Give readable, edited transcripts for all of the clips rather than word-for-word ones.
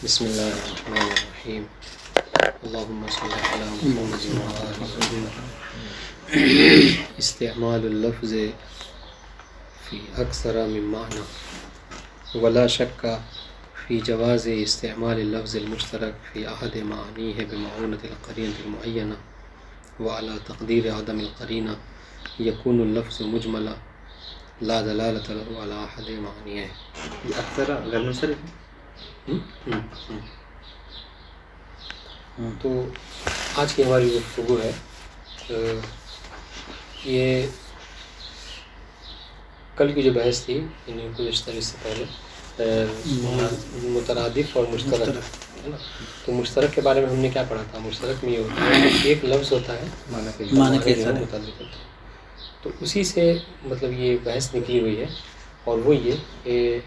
بسم اللہ الرحمن الرحیم اللہم صل علی محمد وعلی محمد. استعمال اللفظ فی اکثر من معنی ولا شک فی جواز استعمال اللفظ المشترک فی احد معانیہ بمعونۃ القرینۃ المعینہ وعلی تقدیر عدم القرینہ یکون اللفظ مجملا لا دلالۃ له علی احد معانیہ. یہ اکثر غیر منصرف ہے. تو آج کی ہماری گفتگو ہے یہ کل کی جو بحث تھی یعنی گزشتہ اس سے پہلے مترادف اور مشترک ہے نا. تو مشترک کے بارے میں ہم نے کیا پڑھا تھا؟ مشترک میں یہ ہوتا ہے کہ ایک لفظ ہوتا ہے معنی کے متعلق ہوتا ہے. تو اسی سے مطلب یہ بحث نکلی ہوئی ہے اور وہ یہ کہ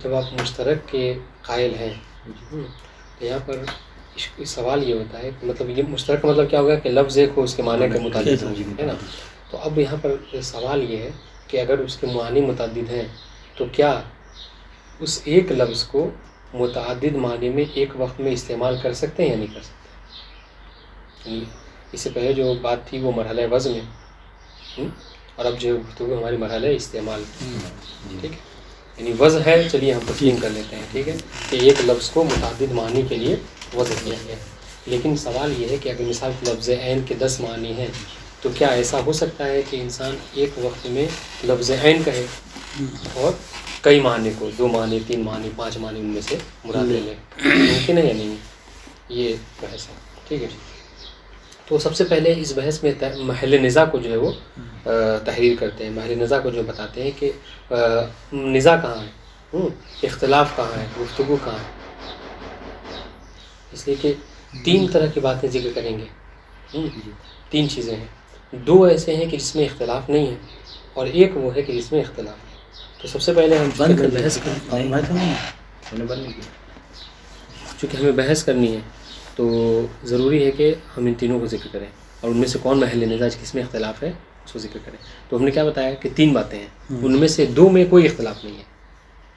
جب آپ مشترک کے قائل ہیں تو یہاں پر سوال یہ ہوتا ہے کہ مطلب یہ مشترک کا مطلب کیا ہوگا کہ لفظ ایک ہو اس کے معنی کے متعدد ہے نا. تو اب یہاں پر سوال یہ ہے کہ اگر اس کے معنی متعدد ہیں تو کیا اس ایک لفظ کو متعدد معنی میں ایک وقت میں استعمال کر سکتے ہیں یا نہیں کر سکتے؟ یعنی اس سے پہلے جو بات تھی وہ مرحلہ وضع میں اور اب جو گفتگو ہماری مرحلہ استعمال ٹھیک ہے. یعنی وضع ہے چلیے ہم تسلیم کر لیتے ہیں ٹھیک ہے کہ ایک لفظ کو متعدد معنی کے لیے وضع کیا گیا. لیکن سوال یہ ہے کہ اگر مثال لفظ عین کے 10 معنی ہیں تو کیا ایسا ہو سکتا ہے کہ انسان ایک وقت میں لفظ عین کہے اور کئی معنی کو 2 معنی 3 معنی 5 معنی ان میں سے مراد لے لے؟ ممکن ہے یا نہیں؟ یہ بحث ہے ٹھیک ہے. تو سب سے پہلے اس بحث میں محل نزاع کو جو ہے وہ تحریر کرتے ہیں. محل نزاع کو جو بتاتے ہیں کہ نزاع کہاں ہے، اختلاف کہاں ہے، گفتگو کہاں ہے. اس لیے کہ 3 طرح کی باتیں ذکر کریں گے. 3 چیزیں ہیں، 2 ایسے ہیں کہ جس میں اختلاف نہیں ہے اور ایک وہ ہے کہ جس میں اختلاف ہے. تو سب سے پہلے ہم چونکہ ہمیں بحث کرنی ہے تو ضروری ہے کہ ہم ان تینوں کو ذکر کریں اور ان میں سے کون محل نزاع کس میں اختلاف ہے اس کو ذکر کریں. تو ہم نے کیا بتایا کہ 3 باتیں ہیں، ان میں سے 2 میں کوئی اختلاف نہیں ہے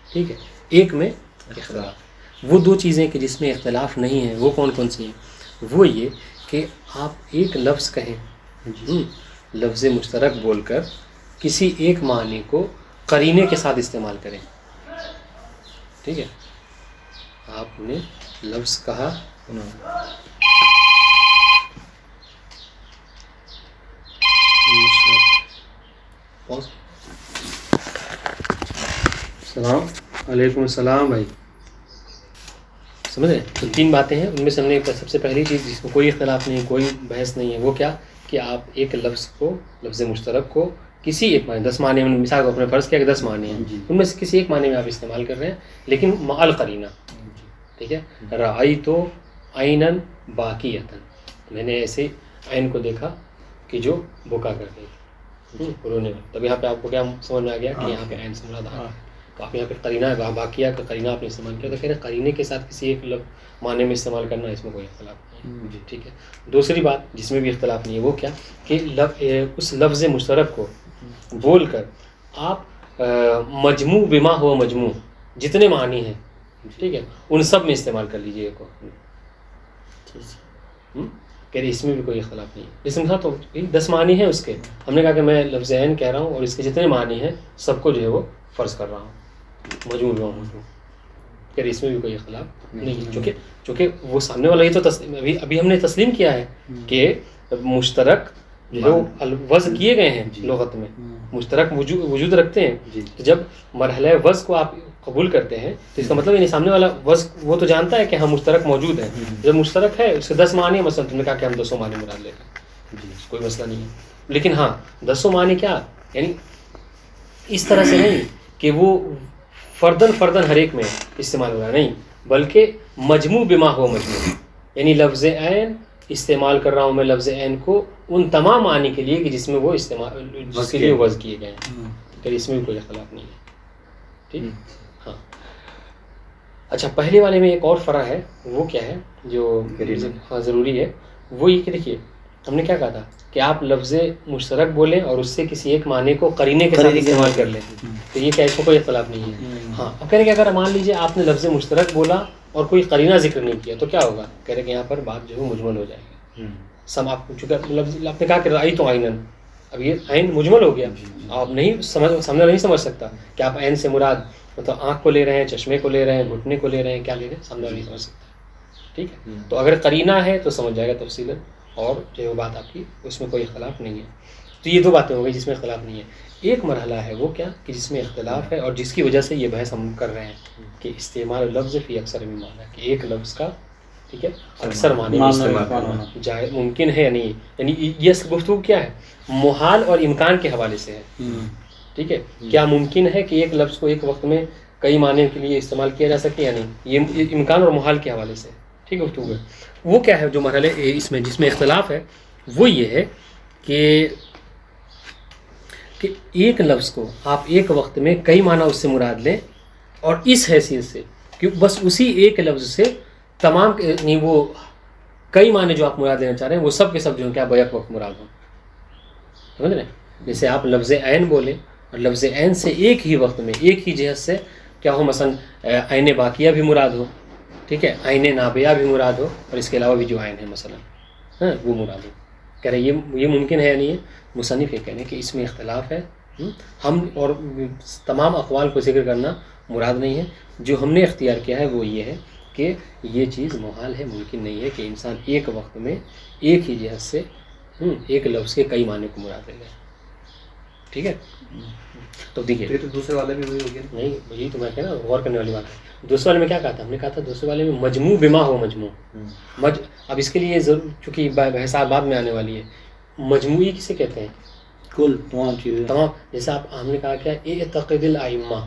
ٹھیک ہے، ایک میں اختلاف. وہ 2 چیزیں کہ جس میں اختلاف نہیں ہے وہ کون کون سی ہیں؟ وہ یہ کہ آپ ایک لفظ کہیں لفظ مشترک بول کر کسی ایک معنی کو قرینے کے ساتھ استعمال کریں. ٹھیک ہے، آپ نے لفظ کہا السلام علیکم. السلام بھائی. سمجھ رہے ہیں؟ تو 3 باتیں ہیں، ان میں سے ہم نے سب سے پہلی چیز جس میں کوئی اختلاف نہیں کوئی بحث نہیں ہے وہ کیا کہ آپ ایک لفظ کو لفظ مشترک کو کسی ایک معنی 10 معنی میں مثال کو اپنے فرض کیا کہ 10 معنی ہیں ان میں سے کسی ایک معنی میں آپ استعمال کر رہے ہیں لیکن مع القرینہ. ٹھیک ہے، رأیت عینا باکیۃ، میں نے ایسے عین کو دیکھا کہ جو بکا کر گئی رونے میں. تب یہاں پہ آپ کو کیا سمجھ میں آ گیا کہ یہاں پہ عین سے مراد ہے. تو آپ یہاں پہ قرینہ باقیہ کا قرینہ آپ نے استعمال کیا تو کہہ رہے ہیں قرینے کے ساتھ کسی ایک معنی میں استعمال کرنا اس میں کوئی اختلاف نہیں. ٹھیک ہے. دوسری بات جس میں بھی اختلاف نہیں ہے وہ کیا کہ اس لفظ مشترک کو بول کر آپ مجموع بما ہوا مجموع جتنے معنی ہیں ٹھیک ہے ان سب میں استعمال کر لیجیے کو. کہہ رہے اس میں بھی کوئی اختلاف نہیں ہے. جس میں تھا تو 10 معنی ہیں اس کے، ہم نے کہا کہ میں لفظ عین کہہ رہا ہوں اور اس کے جتنے معنی ہیں سب کو جو ہے وہ فرض کر رہا ہوں مجموع بما مجموع. کہہ رہے اس میں بھی کوئی اختلاف نہیں ہے چونکہ وہ سامنے والا ہی تو ابھی ہم نے تسلیم کیا ہے کہ مشترک جو وضع کیے گئے ہیں لغت میں مشترک وجود رکھتے ہیں. جب مرحلہ وضع کو آپ قبول کرتے ہیں تو اس کا مطلب یعنی سامنے والا وضع وہ تو جانتا ہے کہ ہم مشترک موجود ہیں. جب مشترک ہے اس کے 10 معنی مثلا تم نے کہا کہ ہم 200 معنی مراد لے کر کوئی مسئلہ نہیں ہے. لیکن ہاں 200 معنی کیا یعنی اس طرح سے نہیں کہ وہ فردن ہر ایک میں استعمال ہو رہا ہے، نہیں بلکہ مجموع بما ہو مجموع یعنی لفظ عین استعمال کر رہا ہوں میں لفظ عین کو ان تمام معنی کے لیے کہ جس میں وہ استعمال جس کے لیے وضع کیے گئے ہیں. کہ اس میں بھی کوئی اختلاف نہیں ہے. ٹھیک ہاں. اچھا پہلے والے میں ایک اور فرع ہے وہ کیا ہے جو ہاں ضروری ہے وہ یہ کہ دیکھیے ہم نے کیا کہا تھا کہ آپ لفظ مشترک بولیں اور اس سے کسی ایک معنی کو قرینے کے ساتھ استعمال کر لیں، تو یہ کہ اس میں کوئی اختلاف نہیں ہے. ہاں اب کہہ رہے کہ اگر مان لیجیے آپ نے لفظ مشترک بولا اور کوئی قرینہ ذکر نہیں کیا تو کیا ہوگا؟ کہہ رہے کہ یہاں پر بات جو ہے مجمل ہو جائے گی. سب آپ چونکہ لفظ آپ نے کہا کہ رأی تو عینن، اب یہ عین مجمل ہو گیا، آپ نہیں سامنے نہیں سمجھ سکتا کہ آپ عین سے مراد مطلب آنکھ کو لے رہے ہیں، چشمے کو لے رہے ہیں، گھٹنے کو لے رہے ہیں، کیا لے رہے ہیں، سامنے نہیں سمجھ سکتا. ٹھیک ہے، تو اگر قرینہ ہے تو سمجھ جائے گا تفصیلاً، اور جو ہے بات آپ کی اس میں کوئی اختلاف نہیں ہے. تو یہ دو باتیں ہو گئی جس میں اختلاف نہیں ہے. ایک مرحلہ ہے وہ کیا کہ جس میں اختلاف ہے اور جس کی وجہ سے یہ بحث ہم کر رہے ہیں کہ استعمال لفظ فی اکثر میں معنی، کہ ایک لفظ کا ٹھیک ہے اکثر معنی میں استعمال کرنا جائز ممکن ہے یا نہیں. یعنی یہ گفتگو کیا ہے؟ محال اور امکان کے حوالے سے ہے. ٹھیک ہے، کیا ممکن ہے کہ ایک لفظ کو ایک وقت میں کئی معنی کے لیے استعمال کیا جا سکے یا نہیں؟ یہ امکان اور محال کے حوالے سے ٹھیک ہے گفتگو ہے. وہ کیا ہے جو مرحلے اس میں جس میں اختلاف ہے وہ یہ ہے کہ ایک لفظ کو آپ ایک وقت میں کئی معنی اس سے مراد لیں اور اس حیثیت سے کہ بس اسی ایک لفظ سے تمام نہیں وہ کئی معنی جو آپ مراد لینا چاہ رہے ہیں وہ سب کے سب جو ہیں کیا بیک وقت مراد ہوں. سمجھ رہے ہیں؟ جیسے آپ لفظ عین بولیں اور لفظ عین سے ایک ہی وقت میں ایک ہی جہت سے کیا ہو، مثلا عین باقیہ بھی مراد ہو، ٹھیک ہے، عین نابیہ بھی مراد ہو، اور اس کے علاوہ بھی جو عین ہے مثلا ہاں وہ مراد ہو. کہہ رہے یہ ممکن ہے یا نہیں ہے؟ مصنف یہ کہہ رہے ہیں کہ اس میں اختلاف ہے. ہم اور تمام اقوال کو ذکر کرنا مراد نہیں ہے. جو ہم نے اختیار کیا ہے وہ یہ ہے کہ یہ چیز محال ہے، ممکن نہیں ہے کہ انسان ایک وقت میں ایک ہی جہت سے ایک لفظ کے کئی معنی کو مراد لے لے. ٹھیک ہے، تو دیکھیے تو دوسرے والے بھی وہی ہو گیا نہیں، یہی تو میں کہنا غور کرنے والی بات ہے. دوسرے والے میں کیا کہا تھا ہم نے؟ کہا تھا دوسرے والے میں مجموع بما ہو مجموع. اب اس کے لیے ضرور چونکہ بحث بعد میں آنے والی ہے، مجموعی کسے کہتے ہیں؟ کل تمام چیزیں تمام. جیسے آپ ہم نے کہا کیا اعتقاد الائمہ،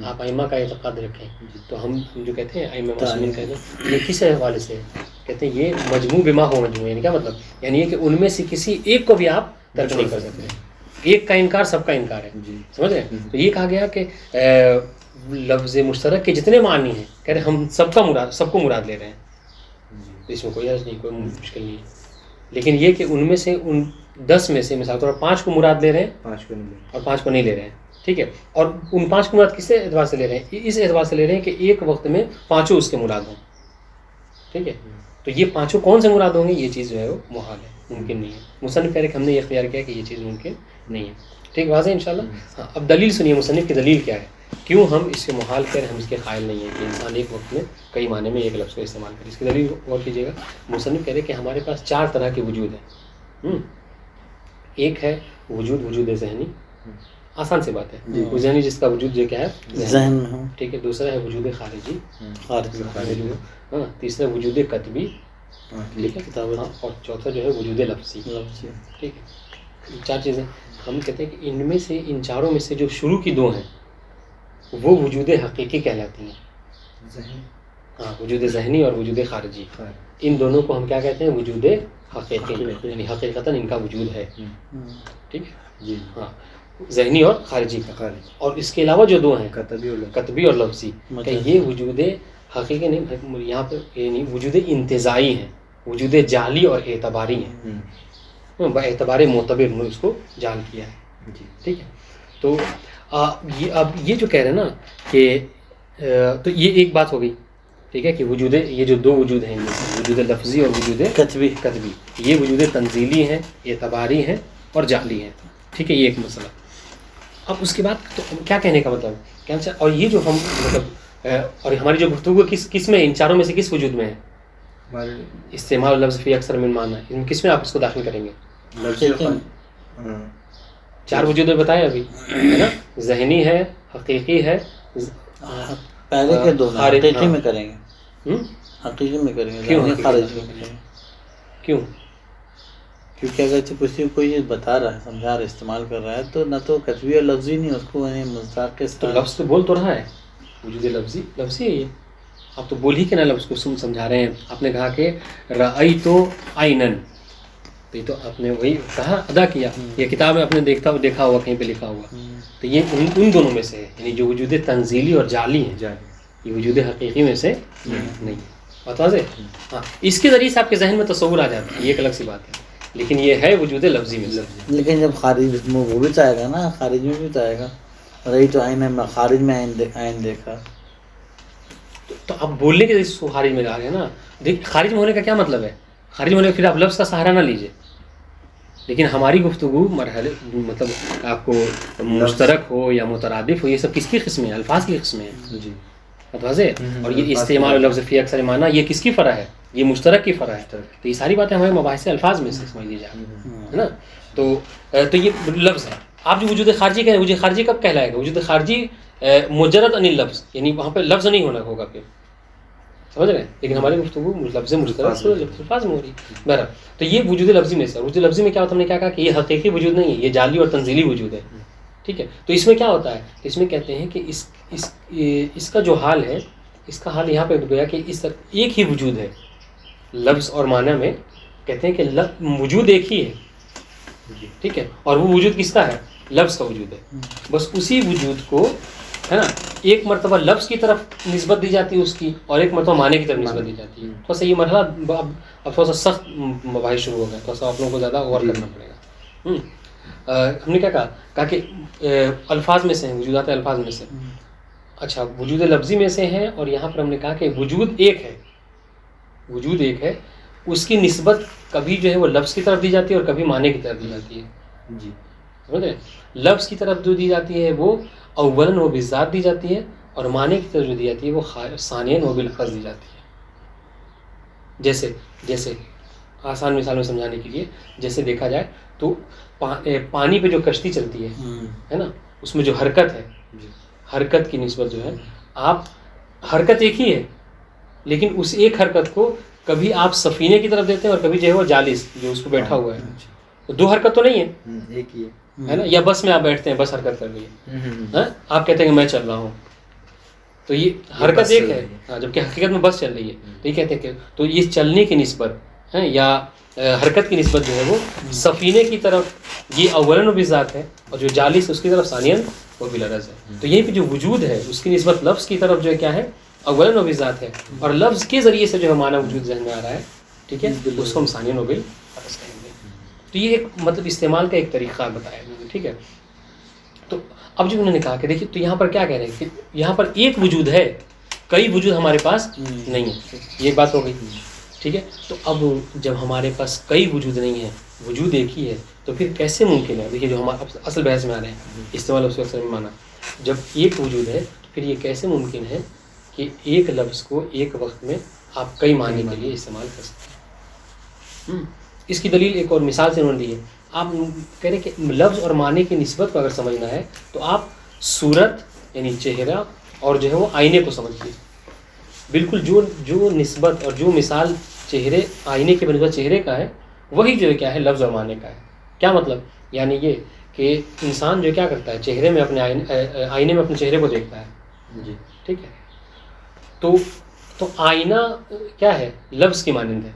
آپ ائمہ کا اعتقاد رکھیں، تو ہم جو کہتے ہیں ائمہ معصومین کہتے ہیں، یہ کس حوالے سے کہتے ہیں؟ یہ مجموع بما ہو مجموع. یعنی کیا مطلب؟ یعنی یہ کہ ان میں سے کسی ایک کو بھی آپ ترک نہیں کر سکتے. ایک کا انکار سب کا انکار ہے. سمجھ رہے ہیں؟ تو یہ کہا گیا کہ لفظ مشترک کے جتنے معنی ہیں کہہ رہے ہم سب کو مراد لے رہے ہیں. تو اس میں کوئی حرج نہیں، کوئی مشکل نہیں. لیکن یہ کہ ان میں سے ان 10 میں سے مثال طور پر 5 کو مراد لے رہے ہیں اور 5 کو نہیں لے رہے ہیں. ٹھیک ہے، اور ان 5 کو مراد کس اعتبار سے لے رہے ہیں؟ اس اعتبار سے لے رہے ہیں کہ ایک وقت میں 5 اس کے مراد ہوں. ٹھیک ہے، تو یہ 5 کون سے مراد ہوں گے؟ یہ چیز جو ہے وہ محال ہے، ممکن نہیں ہے. مصنف کہہ رہے کہ ہم نے یہ اختیار کیا کہ یہ چیز ممکن نہیں ہے. ٹھیک واضح انشاءاللہ. ہاں اب دلیل سنیے مصنف کی دلیل کیا ہے، کیوں ہم اس کے محال کہہ رہے ہیں، ہم اس کے قائل نہیں ہیں کہ انسان ایک وقت میں کئی معنی میں ایک لفظ کو استعمال کرے. اس کی دلیل غور کیجیے گا. مصنف کہہ رہے کہ ہمارے پاس 4 طرح کے وجود ہیں. ایک ہے وجود ذہنی، آسان سی بات ہے، وہ ذہنی جس کا وجود جو کیا ہے ذہن. ٹھیک ہے. دوسرا ہے وجود خارجی، ہاں. تیسرا وجود کتبی، ٹھیک ہے، اور چوتھا جو ہے وجود لفظی. ٹھیک ہے، 4 چیزیں. ہم کہتے ہیں کہ ان میں سے ان چاروں میں سے جو شروع کی 2 ہیں وہ وجود حقیقی کہلاتی ہیں. ہاں، وجود ذہنی اور وجود خارجی، ان دونوں کو ہم کیا کہتے ہیں؟ وجود حقیقی، یعنی حقیقتاً ان کا وجود ہے. ٹھیک ہے جی. ہاں، ذہنی اور خارجی کا. اور اس کے علاوہ جو 2 ہیں کتبی اور لفظی، کہ یہ وجود حقیقی نہیں، یہاں پہ یعنی وجود انتزاعی ہیں، وجود جعلی اور اعتباری ہیں. اعتبار معتبر نے اس کو جعل کیا ہے. ٹھیک ہے، تو اب یہ جو کہہ رہے ہیں نا کہ تو یہ ایک بات ہو گئی. ٹھیک ہے کہ وجود یہ جو 2 وجود ہیں، وجود لفظی اور وجود کتبی، یہ وجود تنزیلی ہیں، اعتباری ہیں اور جعلی ہیں. ٹھیک ہے، یہ ایک مسئلہ. اب اس کے بعد تو کیا کہنے کا مطلب کیا؟ اور یہ جو ہم مطلب اور ہماری جو گفتگو کس میں، ان چاروں میں سے کس وجود میں ہے؟ استعمال لفظ فی اکثر من معنی، ان کس میں آپ اس کو داخل کریں گے؟ 4 وجود بتائے ابھی، ہے نا؟ ذہنی ہے، حقیقی ہے، پہلے کے 2 حقیقی میں کریں گے. حقیقی میں کریں گے. کیوں خارجی میں کیوں؟ کیونکہ اگر کوئی چیز بتا رہا ہے، سمجھا رہا ہے، استعمال کر رہا ہے، تو نہ تو کتبی اور لفظی نہیں، اس کو مصداق کے تو لفظ تو بول تو رہا ہے، وجود لفظی ہے. یہ آپ تو بول ہی کہ نہ لفظ کو سمجھا رہے ہیں. آپ نے کہا کہ رأیت عینن، تو یہ تو آپ نے وہی کہا، ادا کیا. یہ کتاب میں آپ نے دیکھا ہوا کہیں پہ لکھا ہوا. تو یہ ان دونوں میں سے ہے، یعنی جو وجود تنزیلی اور جعلی ہیں، یہ وجود حقیقی میں سے نہیں ہے. بات واضح؟ ہاں، اس کے ذریعے سے آپ کے ذہن میں تصور آ جاتا ہے، یہ ایک الگ سی بات ہے. لیکن یہ ہے وجود لفظی میں سے. لیکن جب خارج میں وہ بھی تو آئے گا نا، خارج میں بھی تو آئے گا. رہی تو آئین میں خارج میں آئین دیکھا، تو آپ بولنے کے ذریعے خارج میں آ گئے نا. دیکھ خارج میں ہونے کا کیا مطلب ہے؟ خارج میں ہونے کا پھر آپ لفظ کا سہارا نہ لیجیے. لیکن ہماری گفتگو مرحلے مطلب آپ کو مشترک ہو یا مترادف ہو، یہ سب کس کی قسمیں ہیں؟ الفاظ کی قسمیں ہیں. جی واضح. اور یہ استعمال لفظ فی اکثر معنی یہ کس کی فرع ہے؟ یہ مشترک کی فرع ہے. تو یہ ساری باتیں ہمارے مباحث الفاظ میں سے سمجھ لیجیے ہے نا. تو یہ لفظ ہے. آپ جو وجود خارجی کہیں، وجود خارجی کب کہلائے گا؟ وجود خارجی مجرد عن لفظ، یعنی وہاں پہ لفظ نہیں ہونا ہوگا پھر، سمجھ رہے ہیں. لیکن ہماری گفتگو لفظ مشترک الفاظ میں ہو رہی ہے. بہرحال تو یہ وجود لفظی میں سے. وجود لفظی میں کیا ہوتا ہے؟ ہم نے کیا کہا کہ یہ حقیقی وجود نہیں ہے، یہ جعلی اور تنزیلی وجود ہے. ٹھیک ہے. تو اس میں کیا ہوتا ہے؟ اس میں کہتے ہیں کہ اس کا جو حال ہے، اس کا حال یہاں پہ گویا کہ اس ایک ہی وجود ہے. لفظ اور معنی میں کہتے ہیں کہ وجود ایک ہی ہے. ٹھیک ہے. اور وہ وجود کس کا ہے؟ لفظ کا وجود ہے. بس اسی وجود کو ہے نا ایک مرتبہ لفظ کی طرف نسبت دی جاتی ہے اس کی، اور ایک مرتبہ معنی کی طرف نسبت دی جاتی ہے. تھوڑا سا یہ مرحلہ اب تھوڑا سا سخت مباحث شروع ہو گیا، تھوڑا سا آپ لوگوں کو زیادہ غور کرنا پڑے گا. ہم نے کیا کہا کہ الفاظ میں سے ہیں، وجودات الفاظ میں سے. اچھا وجود لفظی میں سے ہیں، اور یہاں پر ہم نے کہا کہ وجود ایک ہے. وجود ایک ہے، اس کی نسبت کبھی جو ہے وہ لفظ کی طرف دی جاتی ہے اور کبھی معنی کی طرف دی جاتی ہے. جی سمجھ رہے؟ لفظ کی طرف جو دی جاتی ہے وہ اولاً و بالذات دی جاتی ہے، اور معنی کی طرف جو دی جاتی ہے وہ ثانیاً و باللفظ دی جاتی ہے. جیسے آسان مثال میں سمجھانے کے لیے، جیسے دیکھا جائے تو پانی پہ جو کشتی چلتی ہے نا، اس میں جو حرکت ہے، حرکت کی نسبت جو ہے، آپ حرکت ایک ہی ہے، لیکن اس ایک حرکت کو کبھی آپ سفینے کی طرف دیتے ہیں اور کبھی جو ہے وہ جالس جو اس کو بیٹھا ہوا ہے. تو دو حرکت تو نہیں ہے، ایک ہی ہے نا. یا بس میں آپ بیٹھتے ہیں، بس حرکت کر رہی ہے، آپ کہتے ہیں کہ میں چل رہا ہوں، تو یہ حرکت ایک ہے، جبکہ حقیقت میں بس چل رہی ہے. تو یہ کہتے ہیں کہ تو یہ چلنے کی نسبت ہے یا حرکت کی نسبت جو ہے وہ سفینے کی طرف یہ اولاً و بالذات ہے، اور جو جالس اس کی طرف ثانیاً وہ بالعرض ہے. تو یہیں پہ جو وجود ہے اس کی نسبت لفظ کی طرف جو ہے کیا ہے؟ اولاً و بالذات ہے، اور لفظ کے ذریعے سے جو ہے معنی وجود ذہن میں آ رہا ہے. ٹھیک ہے. اس کو ہم ثانیاً و بالعرض کہیں گے. تو یہ ایک مطلب استعمال کا ایک طریقہ بتایا گیا. ٹھیک ہے. تو اب جو انہوں نے کہا کہ دیکھیے تو یہاں پر کیا کہہ رہے ہیں کہ یہاں پر ایک وجود ہے، کئی وجود ہمارے پاس نہیں ہے. یہ بات ہو گئی. ٹھیک ہے. تو اب جب ہمارے پاس کئی وجود نہیں ہے، وجود ایک ہی ہے، تو پھر کیسے ممکن ہے؟ دیکھیے جو ہمارا اصل بحث میں آ رہے ہیں استعمال اس وقت میں مانا، جب ایک وجود ہے تو پھر یہ کیسے ممکن ہے کہ ایک لفظ کو ایک وقت میں آپ کئی معنی کے لیے استعمال کر سکتے ہیں؟ اس کی دلیل ایک اور مثال سے انہوں نے دی ہے. آپ کہہ رہے ہیں کہ لفظ اور معنی کی نسبت کو اگر سمجھنا ہے تو آپ صورت یعنی چہرہ اور جو ہے وہ آئینے کو سمجھیے. بالکل جو نسبت اور جو مثال چہرے آئینے کے بنسبت چہرے کا ہے، وہی جو ہے کیا ہے لفظ اور معنی کا ہے. کیا مطلب؟ یعنی یہ کہ انسان جو کیا کرتا ہے چہرے میں اپنے آئینے میں اپنے چہرے کو دیکھتا ہے. جی ٹھیک ہے. تو آئینہ کیا ہے؟ لفظ کی مانند ہے.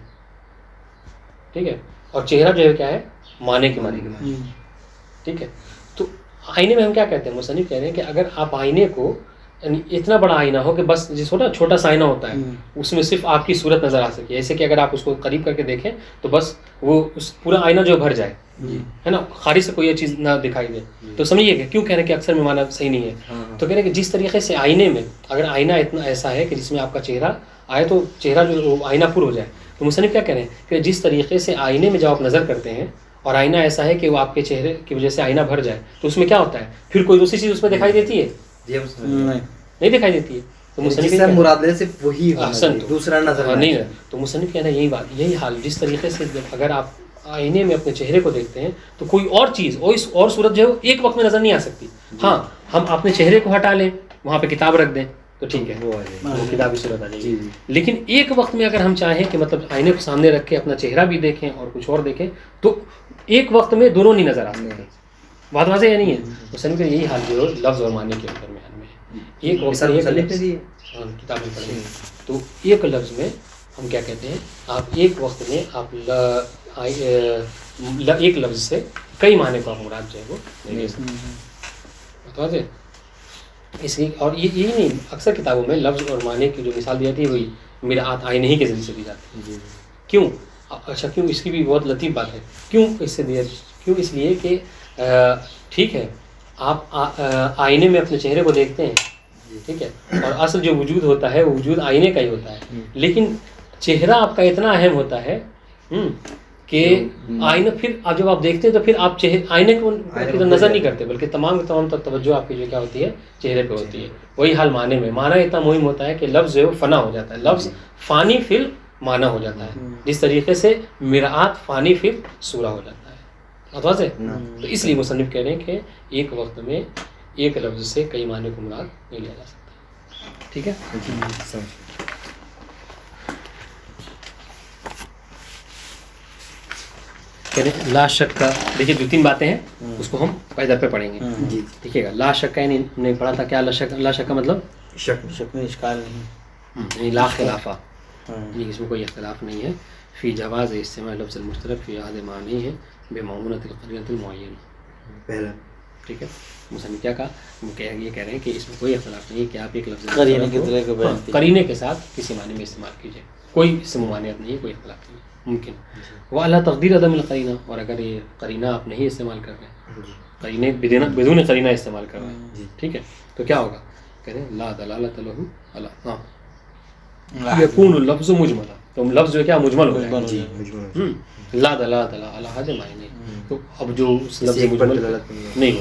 ٹھیک ہے. اور چہرہ جو ہے کیا ہے؟ معنی کی مانند ہے. ٹھیک ہے. تو آئینے میں ہم کیا کہتے ہیں؟ مصنف کہہ رہے ہیں کہ اگر آپ آئینے کو یعنی اتنا بڑا آئینہ ہو کہ بس جس ہوتا ہے چھوٹا سا آئینہ ہوتا ہے، اس میں صرف آپ کی صورت نظر آ سکے، ایسے کہ اگر آپ اس کو قریب کر کے دیکھیں تو بس وہ اس پورا آئینہ جو بھر جائے، ہے نا، خارج سے کوئی چیز نہ دکھائی دے. تو سمجھیے کہ کیوں کہہ رہے ہیں کہ اکثر میں معنی صحیح نہیں ہے. تو کہہ رہے ہیں کہ جس طریقے سے آئینے میں اگر آئینہ اتنا ایسا ہے کہ جس میں آپ کا چہرہ آئے تو چہرہ جو آئینہ پر ہو جائے، تو مصنف کیا کہہ رہے ہیں کہ جس طریقے سے آئینے میں جب آپ نظر کرتے ہیں اور آئینہ ایسا ہے کہ وہ آپ کے چہرے کی وجہ سے آئینہ بھر جائے، تو اس میں کیا ہوتا ہے؟ پھر کوئی دوسری چیز اس میں دکھائی دیتی ہے؟ نہیں دکھائی دیتی ہے. تو مصنف مراد سے وہی دوسرا نظر نہیں ہے. تو مصنف کہنا یہی بات، یہی حال جس طریقے سے اگر آپ آئینے میں اپنے چہرے کو دیکھتے ہیں تو کوئی اور چیز اور صورت جو ہے ایک وقت میں نظر نہیں آ سکتی. ہاں ہم اپنے چہرے کو ہٹا لیں، وہاں پہ کتاب رکھ دیں تو ٹھیک ہے، وہ کتابی صورت آ جائے گی. لیکن ایک وقت میں اگر ہم چاہیں کہ مطلب آئینے کو سامنے رکھ کے اپنا چہرہ بھی دیکھیں اور کچھ اور دیکھیں تو ایک وقت میں دونوں نہیں نظر آ سکتے. بات واضح یا نہیں ہے؟ مصنف کا یہی حال جو لفظ اور معنی کے درمیان میں ہے. ایک وقت کتابیں پڑھیں تو ایک لفظ میں ہم کیا کہتے ہیں، آپ ایک وقت میں آپ ایک لفظ سے کئی معنی کو آپ مراد جو ہے وہ نہیں لے سکتے. اس لیے اور یہی نہیں، اکثر کتابوں میں لفظ اور معنی کی جو مثال دی جاتی ہے وہی میرا آئینے ہی کے ذریعے سے دی جاتی ہے. کیوں؟ اچھا کیوں؟ اس کی بھی بہت لطیف بات ہے. کیوں اس سے دیا؟ کیوں؟ اس لیے کہ ٹھیک ہے آپ آئینے میں اپنے چہرے کو دیکھتے ہیں, ٹھیک ہے, اور اصل جو وجود ہوتا ہے وہ وجود آئینے کا ہی ہوتا ہے, لیکن چہرہ آپ کا اتنا اہم ہوتا ہے کہ آئینہ پھر جب آپ دیکھتے ہیں تو پھر آپ آئینے کو نظر نہیں کرتے, بلکہ تمام توجہ آپ کی جو کیا ہوتی ہے چہرے پہ ہوتی ہے. وہی حال معنی میں, معنی اتنا مہم ہوتا ہے کہ لفظ جو ہے وہ فنا ہو جاتا ہے, لفظ فانی پھر معنی ہو جاتا ہے, جس طریقے سے مرآت فانی پھر صورہ ہو جاتا ہے. واضح ہے؟ تو اس لیے مصنف کہہ رہے ہیں کہ ایک وقت میں ایک لفظ سے کئی معنی کو مراد نہیں لیا جا سکتا. ٹھیک ہے, لا شک کا دیکھیے 2-3 باتیں ہیں, اس کو ہم پیدا پہ پڑھیں گے. دیکھیے گا لا شک کا یعنی ہم نے پڑھا تھا کیا لا شک کا مطلب شک میں اشکال نہیں, لا خلافہ, اس میں کوئی اختلاف نہیں ہے. فی جواز استعمال لفظ المشترک فی احد معنی ہے بمعونۃ القرینۃ المعینہ. پہلا ٹھیک ہے, مصنف کیا کہا, یہ کہہ رہے ہیں کہ اس میں کوئی اختلاف نہیں ہے کہ آپ ایک لفظ قرینے کے ساتھ کسی معنی میں استعمال کیجیے, کوئی اس سے ممانعت نہیں ہے, کوئی اختلاف نہیں ہے, ممکن. وہ اللہ تقدیر عدم القرینہ, اور اگر یہ قرینہ آپ نہیں استعمال کر رہے ہیں, قرینے بدون قرینہ استعمال کر رہے ہیں, ٹھیک ہے, تو کیا ہوگا؟ کہہ رہے ہیں لا دلالۃ لہ علی یکون اللفظ مجملا, تو لفظ جو ہے کیا مجمل ہو جائے گا. لا دلالۃ علی حد معنی, تو اب جو اس لفظ مجمل نہیں ہو,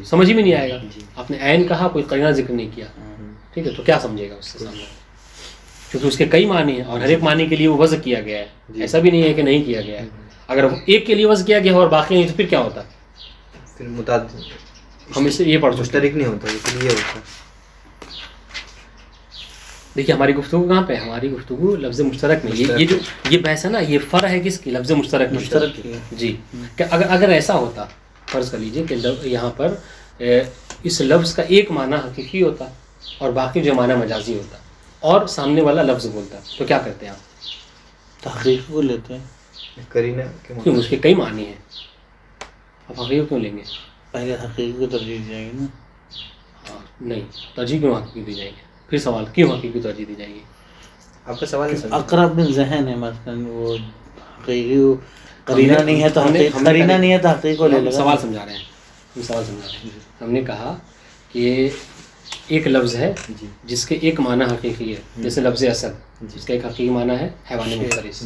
سمجھ ہی میں نہیں آئے گا. آپ نے عین کہا, کوئی قرینہ ذکر نہیں کیا, ٹھیک ہے, تو کیا سمجھے گا اس سے سامنے؟ کیونکہ اس کے کئی معنی ہیں اور ہر ایک معنی کے لیے وہ وضع کیا گیا ہے, ایسا بھی نہیں ہے کہ نہیں کیا گیا ہے. اگر ایک کے لیے وضع کیا گیا اور باقی نہیں تو پھر کیا ہوتا؟ پھر متعدد, ہم اس سے یہ پڑھ مشترک نہیں ہوتا, اس لیے ہوتا. دیکھیے ہماری گفتگو کہاں پہ ہے؟ ہماری گفتگو لفظ مشترک میں. یہ جو یہ بحث ہے نا, یہ فرع ہے کس کی؟ لفظ مشترک مشترک جی. کہ اگر ایسا ہوتا, فرض کر لیجئے کہ یہاں پر اس لفظ کا ایک معنی حقیقی ہوتا اور باقی جو معنی مجازی ہوتا, اور سامنے والا لفظ بولتا, تو کیا کرتے ہیں آپ؟ تحقیق کو لیتے ہیں. کرینہ کیوں؟ اس کے کئی معنی ہیں, آپ حقیقت کیوں لیں گے؟ پہلے حقیقی کو ترجیح دی جائے گی نا. ہاں نہیں, ترجیح کیوں حقیقی دی جائے گی؟ پھر سوال کیوں حقیقی ترجیح دی جائے گی؟ آپ کا سوال اقرب من ذہن ہے, مثلا وہ حقیقی قرینہ نہیں ہے تو قرینہ نہیں ہے تو حقیقی کو لے لے. سوال سمجھا رہے ہیں, ہم سوال سمجھا رہے ہیں. ہم نے کہا کہ ایک لفظ ہے جس کے ایک معنی حقیقی ہے, جیسے لفظ اسد, جس کا ایک حقیقی معنی ہے حیوان مفترس,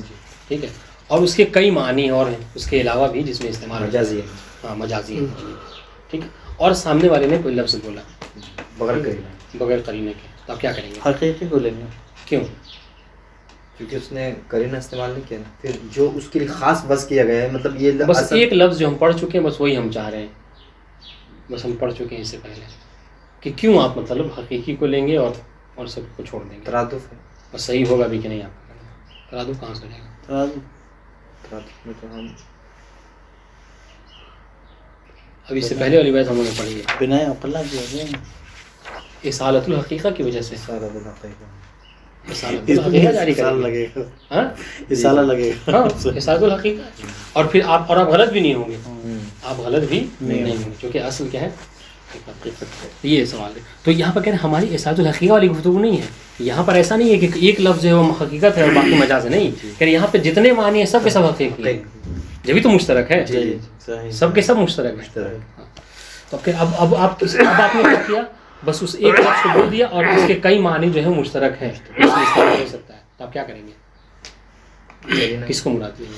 ٹھیک ہے, اور اس کے کئی معنی اور ہیں اس کے علاوہ بھی جس میں استعمال مجازی ہے. ہاں مجازی ہے, ٹھیک ہے, اور سامنے والے نے کوئی لفظ بولا بغیر قرینے کے, تو آپ کیا کریں گے؟ حقیقی کو لیں گے. کیوں؟ کیونکہ اس نے قرینہ استعمال نہیں کیا نا. پھر جو اس کے لیے خاص وضع کیا گیا ہے, مطلب یہ بس ایک لفظ جو ہم پڑھ چکے ہیں بس وہی ہم چاہ رہے ہیں, بس ہم پڑھ چکے ہیں اس سے پہلے, کہ کیوں آپ مطلب حقیقی کو لیں گے اور سب کو چھوڑ دیں گے؟ ترادف ہے. بس صحیح ہوگا بھی کہ نہیں آپ کا ترادف کہاں سے ہو جائے گا؟ ترادف میں تو ہم اب اس سے پہلے والی بات ہم نے پڑھی ہے, بنا عقلہ کی وجہ اصالت الحقیقہ کی وجہ سے. اصالت الحقیقہ, اور پھر آپ غلط بھی نہیں ہوں گے, آپ غلط بھی نہیں ہوں گے, کیونکہ اصل کیا ہے؟ یہ سوال ہے. تو یہاں پر کہہ رہے ہیں ہماری اصالت الحقیقہ والی گفتگو نہیں ہے. یہاں پر ایسا نہیں ہے کہ ایک لفظ ہے وہ حقیقت ہے اور باقی مجاز ہے, نہیں, کہہ رہے یہاں پہ جتنے معنی ہیں سب کے سب حقیقی ہیں, جبھی تو مشترک ہے, سب کے سب مشترک ہے. تو اب آپ نے کیا کیا؟ بس اس ایک لفظ کو بول دیا اور اس کے کئی معنی جو ہے مشترک ہیں, اس میں استعمال ہو سکتا ہے, تو آپ کیا کریں گے؟ کس کو مراد لیں گے؟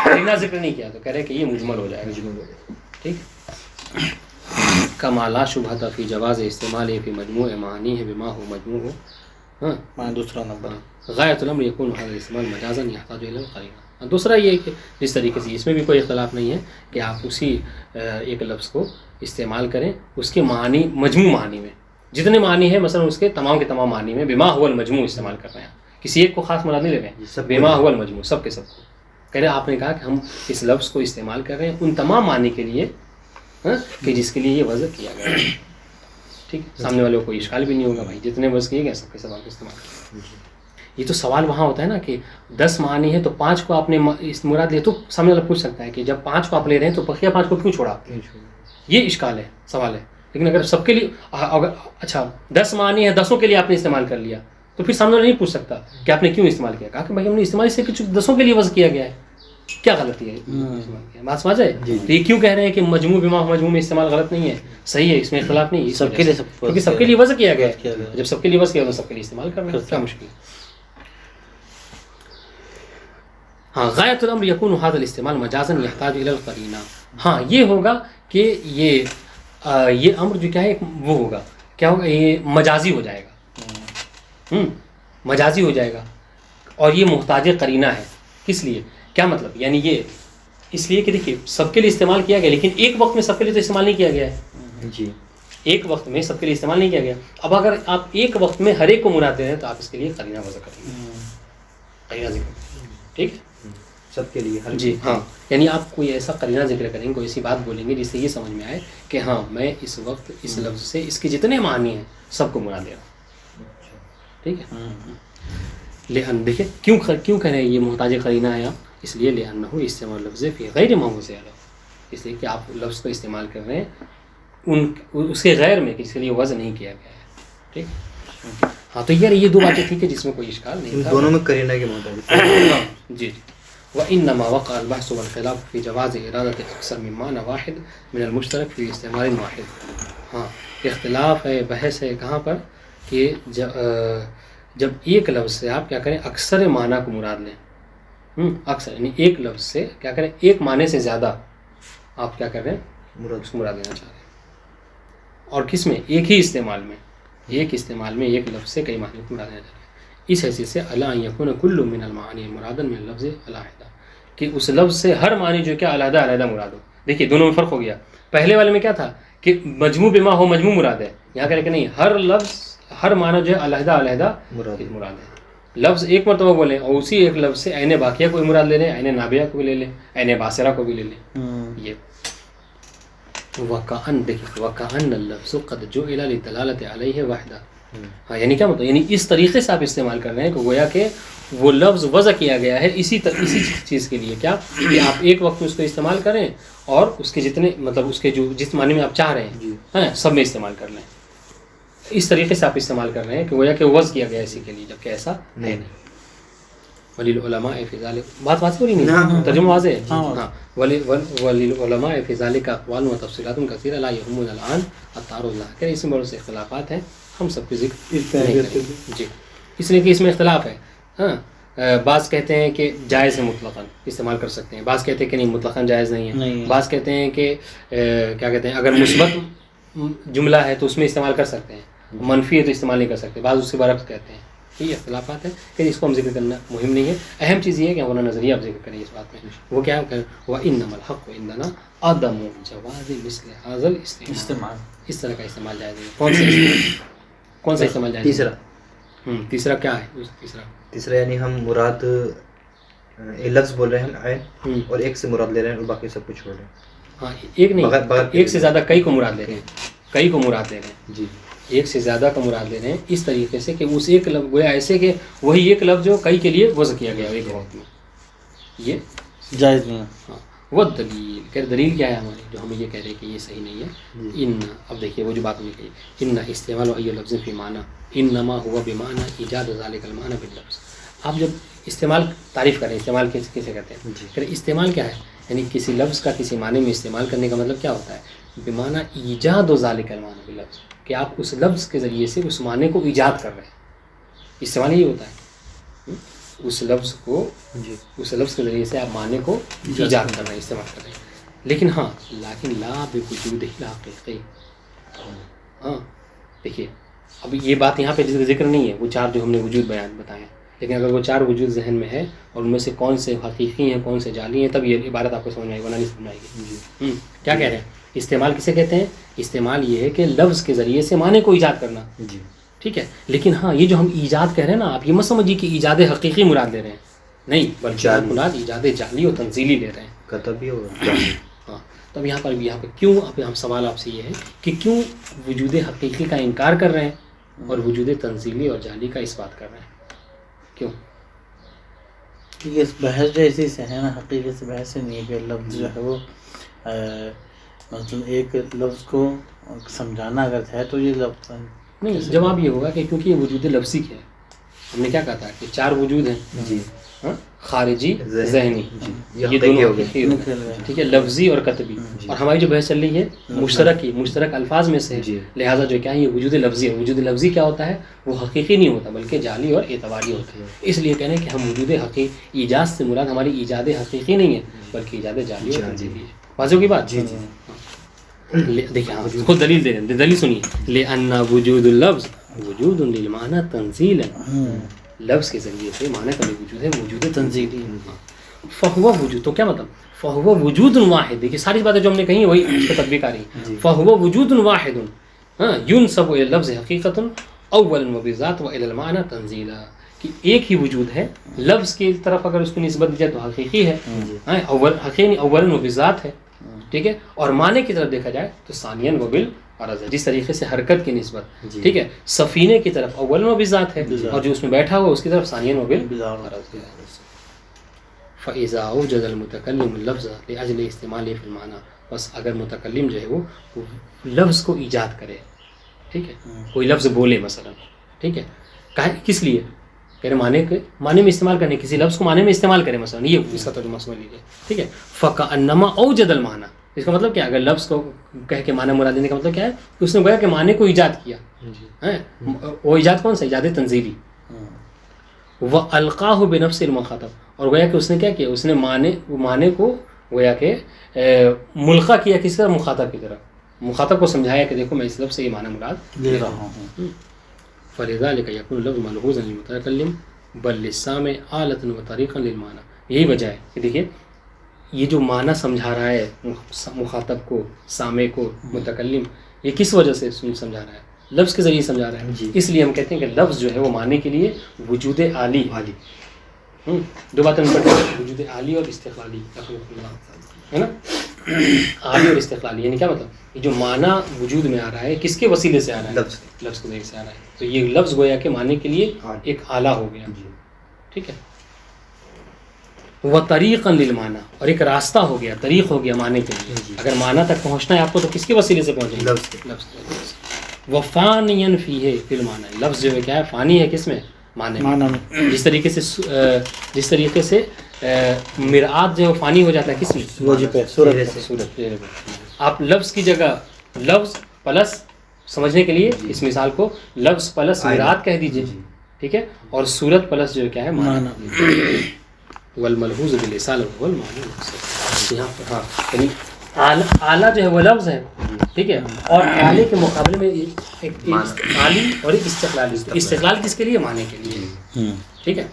قرینہ ذکر نہیں کیا تو کہہ رہے ہیں کہ یہ مجمل ہو جائے گا, ٹھیک. کما لا شبہۃ فی جواز استعمال فی مجموع معنی ہے بما ہو مجموع ہو. ہاں دوسرا نمبر غایۃ الامر یکون هذا الاستعمال مجازا یحتاج الی القرینہ. دوسرا یہ کہ جس طریقے سے اس میں بھی کوئی اختلاف نہیں ہے کہ آپ اسی ایک لفظ کو استعمال کریں اس کے معنی مجموع معنی میں, جتنے معنی ہیں مثلا اس کے تمام معنی میں بما هو المجموع استعمال کر رہے ہیں, کسی ایک کو خاص مراد نہیں لے رہے ہیں, بما هو المجموع سب کے سب کو. کہہ رہے آپ نے کہا کہ ہم اس لفظ کو استعمال کر رہے ہیں ان تمام معنی کے لیے کہ جس کے لیے یہ وضع کیا گیا ہے, ٹھیک. سامنے والے کو کوئی اشکال بھی نہیں ہوگا, بھائی جتنے وضع کیے گئے سب کے سب آپ استعمال کریں. یہ تو سوال وہاں ہوتا ہے نا کہ 10 معنی ہے تو 5 کو آپ نے اس مراد لے, تو سامنے والا پوچھ سکتا ہے کہ جب 5 کو آپ لے رہے ہیں تو بقیہ 5 کو کیوں چھوڑا؟ یہ اشکال ہے, سوال ہے. لیکن اگر سب کے لیے اچھا 10 معنی ہے 10 کے لیے آپ نے استعمال کر لیا تو پھر سامنے والا نہیں پوچھ سکتا کہ آپ نے کیوں استعمال کیا. کہا کہ بھائی ہم نے استعمال اس سے کچھ دسوں کے لیے وضع کیا گیا ہے, کیا غلطی ہے استعمال کیا, بات سمجھ آئے. تو یہ کیوں کہہ رہے ہیں کہ مجموع بما مجموع میں استعمال غلط نہیں ہے, صحیح ہے, اس میں اختلاف نہیں ہے, سب کے لیے کیونکہ سب کے لیے وضع کیا گیا ہے. جب سب کے لیے وضع کیا تو سب کے لیے استعمال کر رہے ہیں, کیا مشکل ہے. ہاں غایت الامر یکون هذا الاستعمال مجازا يحتاج الى القرینہ. ہاں یہ ہوگا کہ یہ امر جو کیا ہے وہ ہوگا, کیا ہوگا, یہ مجازی ہو جائے گا, مجازی ہو جائے گا, اور یہ محتاج قرینہ ہے. کس لیے, کیا مطلب, یعنی یہ اس لیے کہ دیکھیے سب کے لیے استعمال کیا گیا, لیکن ایک وقت میں سب کے لیے تو استعمال نہیں کیا گیا ہے. جی ایک وقت میں سب کے لیے استعمال نہیں کیا گیا. اب اگر آپ ایک وقت میں ہر ایک کو مراد دے رہے ہیں تو آپ اس کے لیے قرینہ وضع کریں گے, قرینہ ذکر, ٹھیک, سب کے لیے. جی ہاں, یعنی آپ کوئی ایسا قرینہ ذکر کریں گے, کوئی ایسی بات بولیں گے جس سے یہ سمجھ میں آئے کہ ہاں میں اس وقت اس لفظ سے اس کے جتنے معنی ہیں سب کو مراد دے رہا ہوں, ٹھیک ہے. لأن دیکھیں کیوں کہہ رہے ہیں یہ محتاج قرینہ ہے آپ, اس لیے لأنہ استعمال لفظ فی غیر موضوع علیہ, اس لیے کہ آپ لفظ کو استعمال کر رہے ہیں اس کے غیر میں, کہ اس کے لیے وضع نہیں کیا گیا ہے, ٹھیک. ہاں تو یہ دو باتیں تھیں کہ جس میں کوئی اشکال نہیں تھا, دونوں میں قرینہ کے محتاج. جی. وإنما وقع البحث والخلاف في جواز إرادة أكثر من معنى واحد من المشترك في استعمال واحد. ہاں اختلاف ہے, بحث ہے کہاں پر, کہ جب ایک لفظ سے آپ کیا کریں اکثر معنی کو مراد لیں, اکثر یعنی ایک لفظ سے کیا کریں ایک معنی سے زیادہ آپ کیا کر رہے ہیں اس کو مراد لینا چاہ رہے ہیں, اور کس میں, ایک ہی استعمال میں, ایک استعمال میں ایک لفظ سے کئی معنی کو مراد لینا چاہ رہے ہیں. اس حیثیت سے الا ان یکون کل من المعانی مرادا من اللفظ علیحدہ, کہ اس لفظ سے ہر معنی جو کیا علیحدہ علیحدہ مراد ہو. دیکھیے دونوں میں فرق ہو گیا. پہلے والے میں کیا تھا کہ مجموع بما ہو مجموع مراد ہے, یہاں کہہ رہے کہ نہیں, ہر لفظ ہر معنی جو ہے علیحدہ علیحدہ مراد ہے. لفظ ایک مرتبہ بولیں اور اسی ایک لفظ سے عین باقیہ کو بھی مراد لے لیں, عین نابیہ کو بھی لے لیں, عین باصرہ کو بھی لے لیں. یہ وَكَأَنَّ دیکھیے وَكَأَنَّ اللَّفْظُ قَدْ جُعِلَ لِدَلَالَةِ عَلَيْهِ وَحْدَةً. ہاں یعنی کیا مطلب, یعنی اس طریقے سے آپ استعمال کر رہے ہیں کہ گویا کہ وہ لفظ وضع کیا گیا ہے اسی چیز کے لیے, کیا کہ آپ ایک وقت میں اس کو استعمال کریں اور اس کے جتنے مطلب اس کے جو جس معنی میں آپ چاہ رہے ہیں سب میں استعمال کر لیں. اس طریقے سے آپ استعمال کر رہے ہیں کہ گویا کہ وضع کیا گیا اسی کے لیے, جبکہ ایسا نہیں. وللعلماء فی ذلک, بات واضح ہو رہی نہیں, ترجمہ واضح ہے. ہاں وللعلماء فی ذلک اقوال و تفصیلات کثیرہ لا یهمنا الان التعرض لها, کہ اس میں بہت سے اختلافات ہیں, ہم سب کے ذکر نہیں کریں گے. جی اس لیے کہ اس میں اختلاف ہے. ہاں بعض کہتے ہیں کہ جائز ہے مطلقاً استعمال کر سکتے ہیں, بعض کہتے ہیں کہ نہیں مطلقاً جائز نہیں ہے, بعض کہتے ہیں کہ کیا کہتے ہیں اگر مثبت جملہ ہے تو اس میں استعمال کر سکتے ہیں, منفی ہے تو استعمال نہیں کر سکتے, بعض اس کے برعکس کہتے ہیں. یہ اختلافات ہیں کہ اس کو ہم ذکر کرنا مہم نہیں ہے. اہم چیز یہ ہے کہ ہمارا نظریہ آپ ذکر کریں اس بات میں, وہ کیا ہے, وَإِنَّمَا الْحَقُّ عِنْدَنَا عَدَمُ جَوَازِ مِثْلِ هَذَا الْاِسْتِعْمَالِ. اس طرح کا استعمال جائز نہیں. کون سا استعمال جائز؟ تیسرا کیا ہے؟ تیسرا یعنی ہم مراد ایک لفظ بول رہے ہیں عین, اور ایک سے مراد لے رہے ہیں اور باقی سب کو چھوڑ رہے ہیں. ہاں ایک نہیں, ایک سے زیادہ کئی کو مراد لے رہے ہیں, کئی کو مراد لے رہے ہیں. جی ایک سے زیادہ کا مراد لے رہے ہیں اس طریقے سے کہ اس ایک لفظ گویا ایسے کہ وہی ایک لفظ جو کئی کے لیے وضع کیا گیا ایک وقت میں, یہ جائز نہیں. ہاں وہ دلیل, کہ دلیل کیا ہے ہماری جو ہمیں یہ کہہ رہے ہیں کہ یہ صحیح نہیں ہے. ان اب دیکھیے وہ جو بات ہم نے کہی, ان استعمال ای لفظ فی معنی انما هو بمعنی ایجاد ذلک المعنی باللفظ. آپ جب استعمال تعریف کریں, استعمال کیسے کہتے ہیں, کہ استعمال کیا ہے, یعنی کسی لفظ کا کسی معنی میں استعمال کرنے کا مطلب کیا ہوتا ہے, بمعنی ایجاد ذلک المعنی باللفظ, کہ آپ اس لفظ کے ذریعے سے اس معنی کو ایجاد کر رہے ہیں. استعمال یہی ہوتا ہے, اس لفظ کو اس لفظ کے ذریعے سے آپ معنی کو ایجاد کر رہے ہیں, استعمال کر رہے ہیں. لیکن ہاں لیکن لا بوجود حقیقی. ہاں دیکھیے اب یہ بات یہاں پہ ذکر نہیں ہے, وہ چار جو ہم نے وجود بیان بتائے ہیں, لیکن اگر وہ چار وجود ذہن میں ہے اور ان میں سے کون سے حقیقی ہیں کون سے جعلی ہیں, تب یہ عبارت آپ کو سمجھ آئے گی, ورنہ نہیں سمجھ آئے گی. کیا کہہ رہے ہیں, استعمال کسے کہتے ہیں, استعمال یہ ہے کہ لفظ کے ذریعے سے معنی کو ایجاد کرنا. ٹھیک ہے, لیکن ہاں یہ جو ہم ایجاد کہہ رہے ہیں نا, آپ یہ مت سمجھیے کہ ایجاد حقیقی مراد لے رہے ہیں, نہیں بلکہ مراد ایجاد جعلی و تنزیلی لے رہے ہیں. کتبی ہو. ہاں تب یہاں پر کیوں ہم سوال آپ سے یہ ہے کہ کیوں وجود حقیقی کا انکار کر رہے ہیں اور وجود تنزیلی اور جعلی کا اس بات کر رہے ہیں, کیوں؟ یہ بحث جو اسی سے ہے نا, حقیقت سے بحث نہیں ہے کہ لفظ جو ہے وہ مثلا ایک لفظ کو سمجھانا اگر ہے تو یہ لفظ نہیں, جواب یہ ہوگا کہ کیونکہ یہ وجود لفظی ہے, ہم نے کیا کہا تھا کہ 4 وجود ہیں جی ہاں خارجی ذہنی یہ یہ دونوں ہو گئے. ٹھیک ہے لفظی اور کتبی. اور ہماری جو بحث چل رہی ہے مشترک الفاظ میں سے جی. لہٰذا جو کیا ہے یہ وجود لفظی ہے. وجود لفظی کیا ہوتا ہے وہ حقیقی نہیں ہوتا بلکہ جعلی اور اعتباری ہوتا ہے. اس لیے کہنے کہ ہم وجود حقیقی ایجاد سے مراد ہماری ایجاد حقیقی نہیں ہے بلکہ ایجاد جعلی اور تنزیلی ہے. واضح کی بات. جی جی دیکھیں ہاں خود دلیل دے رہے ہیں. دلیل سنیے لأن وجود اللفظ وجود للمعنی تنزیلا لفظ کے ذریعے سے معنی کا وجود ہے وجود تنزیلی. فہو وجود تو کیا مطلب فہو وجود واحد. دیکھیے ساری باتیں جو ہم نے کہی ہیں وہی اس پہ تطبیق آ رہی ہیں. فہو وجود واحد ہاں ينسب الى اللفظ حقیقۃ اولا وبذات والى المعنى تنزیلا کہ ایک ہی وجود ہے لفظ کی طرف اگر اس کی نسبت دی جائے تو حقیقی ہے اول حقیقی اولا وبذات ہے ٹھیک ہے اور معنی کی طرف دیکھا جائے تو ثانیاً وبالعرض ہے. جس طریقے سے حرکت کی نسبت ٹھیک ہے سفینے کی طرف اولا وبذات ہے اور جو اس میں بیٹھا ہوا اس کی طرف ثانیاً وبالعرض ہے. فإذا أوجد المتكلم اللفظ لأجل استعماله في المعنى بس اگر متکلم جو ہے وہ لفظ کو ایجاد کرے ٹھیک ہے کوئی لفظ بولے مثلا ٹھیک ہے کس لیے کہہ رہے معنی میں استعمال کرنے کسی لفظ کو معنی میں استعمال کرے مثلا یہ اس کا ترجمہ سمجھ لیجیے ٹھیک ہے فكأنما أوجد المعنى. اس کا مطلب کیا اگر لفظ کو کہہ کے معنی مراد دینے کا مطلب کیا ہے کہ اس نے گویا کہ معنی کو ایجاد کیا وہ ایجاد کون سا ایجاد تنزیلی. وَأَلْقَاهُ بِنَفْسِ الْمُخَاطَب اور گویا کہ اس نے کیا کیا اس نے معنی کو گویا کہ ملقا کیا کس طرح مخاطب کی طرف مخاطب کو سمجھایا کہ دیکھو میں اس لفظ سے یہ معنی مراد لے رہا ہوں. فلذلك يكون اللفظ ملحوظا للمتكلم بل للسامع آلة وطريقا للمعنى. یہی وجہ ہے کہ دیکھیے یہ جو معنی سمجھا رہا ہے مخاطب کو سامع کو متکلم یہ کس وجہ سے سمجھا رہا ہے لفظ کے ذریعے سمجھا رہا ہے. اس لیے ہم کہتے ہیں کہ لفظ جو ہے وہ معنی کے لیے وجود عالی دو باتیں وجود عالی اور استقلالی ہے نا. عالی اور استقلالی یعنی کیا مطلب یہ جو معنی وجود میں آ رہا ہے کس کے وسیلے سے آ رہا ہے لفظ کے ذریعے سے آ رہا ہے. تو یہ لفظ گویا کہ معنی کے لیے ایک آلہ ہو گیا ٹھیک ہے. وہ طریقاً للمعنی اور ایک راستہ ہو گیا طریق ہو گیا معنی کے لیے. اگر معنی تک پہنچنا ہے آپ کو تو کس کے وسیلے سے پہنچیں گے لفظ. وہ فانین فیہ فی المعنی لفظ جو ہے کیا ہے فانی ہے کس میں معنی میں. جس طریقے سے مرآت جو فانی ہو جاتا ہے کس میں صورت. آپ لفظ کی جگہ لفظ پلس سمجھنے کے لیے اس مثال کو لفظ پلس مرآت کہہ دیجئے ٹھیک ہے اور صورت پلس جو کیا ہے معنی. والملحوظ باللسان والمعنی یہاں پر ہاں یعنی اعلیٰ جو ہے وہ لفظ ہے ٹھیک ہے اور اعلیٰ کے مقابلے میں ایک عالی اور ایک استقلالی. استقلال کس کے لیے معنی کے لیے ٹھیک ہے.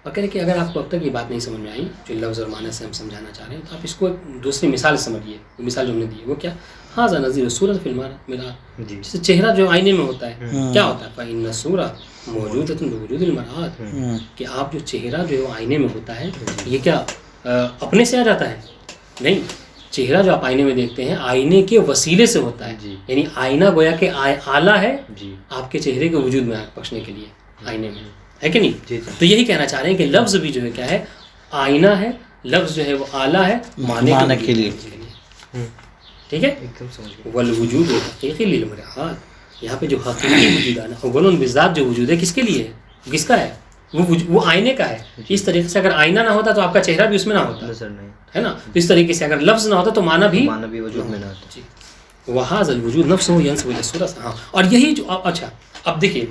اور کہہ رہے کہ اگر آپ کو اب تک یہ بات نہیں سمجھ میں آئی جو لفظ اور معنی سے ہم سمجھانا چاہ رہے ہیں تو آپ اس کو ایک دوسری مثال سمجھیے. وہ مثال جو ہم نے دی ہے وہ کیا ہاں نظیر صورت فی المرآۃ جیسے چہرہ جو آئینے میں ہوتا ہے کیا ہوتا ہے فإن الصورۃ موجودۃ بوجود المرآۃ کہ آپ جو چہرہ جو ہے وہ آئینے میں ہوتا ہے یہ کیا اپنے سے آ جاتا ہے نہیں. چہرہ جو آپ آئینے میں دیکھتے ہیں آئینے کے وسیلے سے ہوتا ہے یعنی آئینہ گویا کہ آلہ ہے آپ کے چہرے کے وجود میں بخشنے کے لیے آئینے میں ہے کہ نہیں. تو یہی کہنا چاہ رہے ہیں کہ لفظ بھی جو ہے کیا ہے آئینہ ہے لفظ جو ہے وہ آلہ ہے معنی کے لیے ٹھیک ہے. والوجود حقیقی للمرآۃ یہاں پہ جو حقیقی وجود ہے نا اول بذات جو وجود ہے کس کے لیے ہے کس کا ہے وہ آئینے کا ہے. اس طریقے سے اگر آئینہ نہ ہوتا تو آپ کا چہرہ بھی اس میں نہ ہوتا ہے نا. اس طریقے سے اگر لفظ نہ ہوتا تو معنی بھی وجود میں نہ ہوتا. جی وہذا الوجود نفسه ينسب الى الصورۃ. ہاں اور یہی جو اچھا اب دیکھیے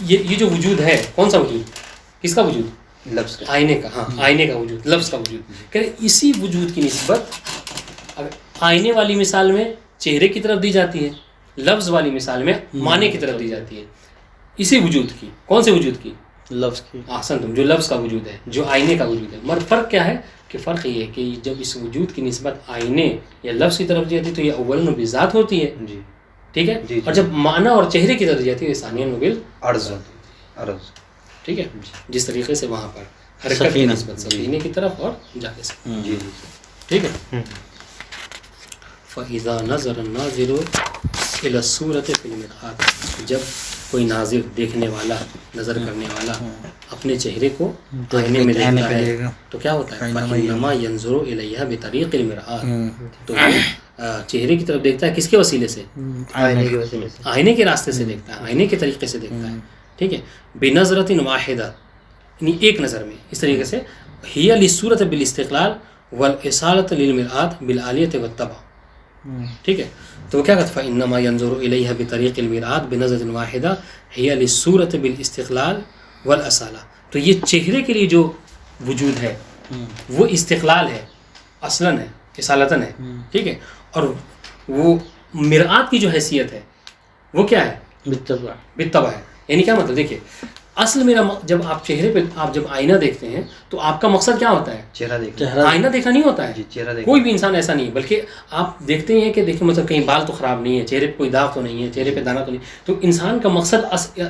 یہ جو وجود ہے کون سا وجود کس کا وجود لفظ کا آئینے کا. ہاں آئینے کا وجود لفظ کا وجود کہ اسی وجود کی نسبت آئینے والی مثال میں چہرے کی طرف دی جاتی ہے لفظ والی مثال میں معنی کی طرف دی جاتی ہے. اسی وجود کی کون سے وجود کی لفظ کی احسن جو لفظ کا وجود ہے جو آئینے کا وجود ہے. مگر فرق کیا ہے کہ فرق یہ ہے کہ جب اس وجود کی نسبت آئینے یا لفظ کی طرف دی جاتی ہے تو یہ اولاً بذات ہوتی ہے ٹھیک ہے اور جب معنی اور چہرے کی طرف دی جاتی ہے ثانیاً بالعرض ٹھیک ہے. جس طریقے سے وہاں پر حرکت کی نسبت سفینے کی طرف اور جانے سے ٹھیک ہے. فَإِذَا نَظَرَ النَّاظِرُ إِلَى الصُّورَةِ فِي الْمِرْآةِ جب کوئی ناظر دیکھنے والا نظر کرنے والا اپنے چہرے کو آئینے میں دیکھتا ہے تو کیا ہوتا ہے فَإِنَّمَا يَنْظُرُ إِلَيْهَا بِطَرِيقِ الْمِرْآةِ تو چہرے کی طرف دیکھتا ہے کس کے وسیلے سے؟ آئینے کی وسیلے سے، آئینے کے راستے سے دیکھتا ہے، آئینے کے طریقے سے دیکھتا ہے، ٹھیک ہے. بنظرۃ واحدہ، یعنی ایک نظر میں، اس طریقے سے ہی للصورۃ بالاستقلال والاصالۃ للمرآۃ بالعالیۃ والطبع، ٹھیک ہے. تو وہ کیا کہتا ہے فانما ينظر الیہا بطریق المرآۃ بنظرۃ واحدہ ہی للصورۃ بالاستقلال والاصالہ. تو یہ چہرے کے لیے جو وجود ہے وہ استقلال ہے، اصلاً ہے، اصالتاً ہے، ٹھیک ہے. اور وہ مرآت کی جو حیثیت ہے وہ کیا ہے؟ بالطبع ہے. یعنی کیا مطلب؟ دیکھیے اصل میرا جب آپ چہرے پہ آپ جب آئینہ دیکھتے ہیں تو آپ کا مقصد کیا ہوتا ہے؟ چہرہ دیکھنا، آئینہ دیکھنا نہیں ہوتا ہے. چہرہ دیکھنا. کوئی بھی انسان ایسا نہیں ہے، بلکہ آپ دیکھتے ہیں کہ دیکھیں مطلب کہیں بال تو خراب نہیں ہے، چہرے پہ کوئی داغ تو نہیں ہے، چہرے پہ دانہ تو نہیں. تو انسان کا مقصد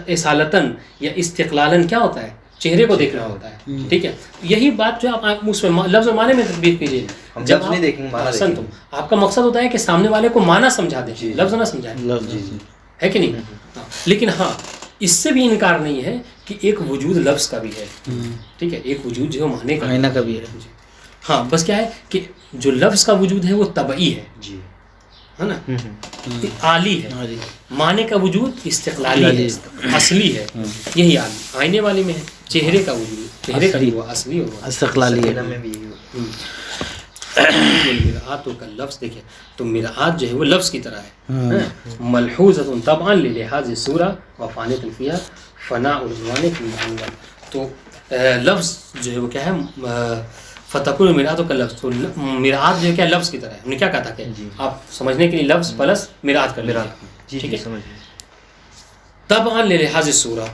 اصالتاً یا استقلالاً کیا ہوتا ہے؟ چہرے کو دیکھنا ہوتا ہے، ٹھیک ہے. یہی بات جو آپ اس میں لفظ و معنی میں تطبیق کیجیے. جب نہیں دیکھیں گے معنی دیکھیں گے. آپ کا مقصد ہوتا ہے کہ سامنے والے کو معنی سمجھا دیں، لفظ نہ سمجھائیں، ہے کہ نہیں؟ لیکن ہاں اس سے بھی انکار نہیں ہے کہ ایک وجود لفظ کا بھی ہے، ٹھیک ہے. ایک وجود جو معنی کا آئینہ کا بھی ہے. ہاں بس کیا ہے کہ جو لفظ کا وجود ہے وہ طبعی ہے، ہے نا، عالی ہے. معنی کا وجود استقلالی ہے، اصلی ہے. یہی آئینے والے میں ہے. چہرے کا وجود، چہرے کا وہ اصلی ہوگا، استقلالی ہے. مرآت کا لفظ دیکھیں تو مرآت جو ہے وہ لفظ کی طرح ہے، ملحوظۃ طبعا للحاظ الصورہ وفانیۃ فیہا فناء العنوان فی المعنى. تو لفظ جو ہے وہ کیا ہے؟ فتکون مرآت کا لفظ. تو مرآت جو ہے کیا لفظ کی طرح ہے. ہم نے کیا کہا تھا کہ آپ سمجھنے کے لیے لفظ پلس مرآت کر لیجیے، ٹھیک ہے. طبعا للحاظ الصورہ،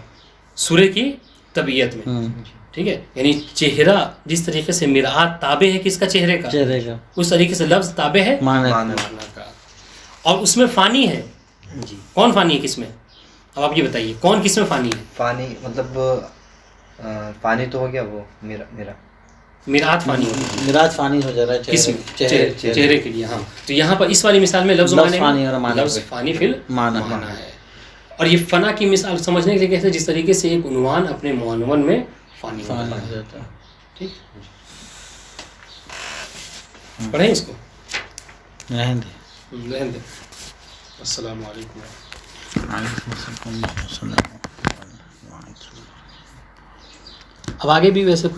سورے کی طبیعت میں، ٹھیک ہے. یعنی چہرہ جس طریقے سے مرآت تابع ہے کس کا؟ چہرے کا. اس طریقے سے لفظ تابع ہے معنی کا، اور اس میں فانی ہے. کون فانی ہے کس میں؟ اب آپ یہ بتائیے کون کس میں فانی ہے؟ فانی مطلب فانی تو ہو گیا وہ میرا مرآت فانی ہوتی ہے. مرآت فانی ہو جا رہا ہے کس میں؟ چہرے کے لیے. ہاں تو یہاں پر اس والی مثال میں لفظ فانی فی المعنی ہے. اور یہ فنا کی مثال سمجھنے کے لیے کیسے؟ جس طریقے سے ایک عنوان اپنے معنون میں فانی ہو جاتا ہے. ٹھیک، پڑھیں اس کو، رہن دیں. السلام علیکم. اب آگے بھی ویسے کچھ